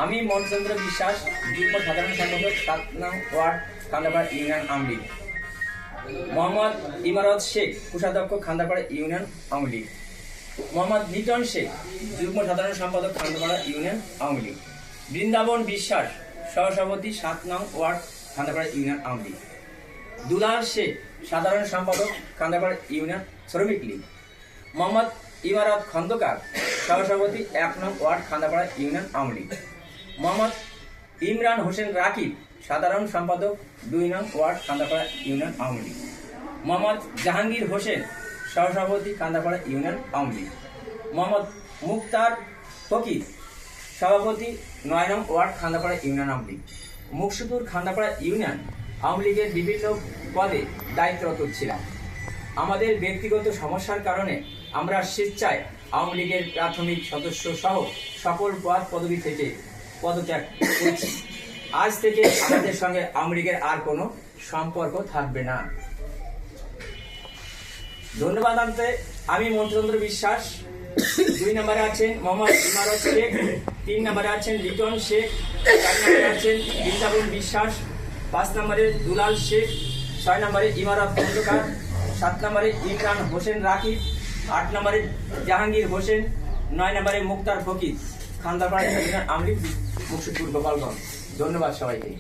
আমি মনচন্দ্র বিশ্বাস, যুগ্ম সাধারণ সম্পাদক 7 নং ওয়ার্ড খান্দাপাড়া ইউনিয়ন আওয়ামী লীগ। মোহাম্মদ ইমারত শেখ, কোষাধ্যক্ষ খান্দাপাড়া ইউনিয়ন আওয়ামী লীগ। মোহাম্মদ লিটন শেখ, যুগ্ম সাধারণ সম্পাদক খান্দাপাড়া ইউনিয়ন আওয়ামী লীগ। বৃন্দাবন বিশ্বাস, সহসভাপতি 7 নং ওয়ার্ড খান্দাপাড়া ইউনিয়ন আওয়ামী লীগ। দুলাল শেখ, সাধারণ সম্পাদক খান্দাপাড়া ইউনিয়ন শ্রমিক লীগ। মোহাম্মদ ইমারত খন্দকার, সহসভাপতি 1 নং ওয়ার্ড খান্দাপাড়া ইউনিয়ন আওয়ামী লীগ। মোহাম্মদ ইমরান হোসেন রাকিব, সাধারণ সম্পাদক 2 নং ওয়ার্ড খান্দাপাড়া ইউনিয়ন আওয়ামী লীগ। মোহাম্মদ জাহাঙ্গীর হোসেন, সহসভাপতি খান্দাপাড়া ইউনিয়ন আওয়ামী লীগ। মোহাম্মদ মুক্তার ফকির, সভাপতি 9 নং ward Khandapara union Awami League. Muksudpur Khandapara union Awami লীগের বিভিন্ন পদে দায়িত্বরত ছিলাম। আমাদের ব্যক্তিগত সমস্যার কারণে আমরা স্বেচ্ছায় আওয়ামী লীগের প্রাথমিক সদস্য সহ সকল পদ পদবি থেকে পদত্যাগ করছি। আজ থেকে আমাদের সঙ্গে আওয়ামী লীগের আর কোনো সম্পর্ক থাকবে না। ধন্যবাদ জানাতে আমি মনচন্দ্র বিশ্বাস। 2 নম্বরে আছেন মোহাম্মদ ইমারত শেখ, 3 নম্বরে আছেন লিটন শেখ, 4 নম্বরে আছেন বৃন্দাবন বিশ্বাস, 5 নম্বরে দুলাল শেখ, 6 নম্বরে ইমারত খন্দকার, 7 নম্বরে ইমরান হোসেন রাকিব, 8 নম্বরে জাহাঙ্গীর হোসেন, 9 নম্বরে মুক্তার ফকির, খান্দাপাড়া ইউনিয়ন আওয়ামী লীগ, মুকসুদপুর, গোপালগঞ্জ। ধন্যবাদ সবাইকে।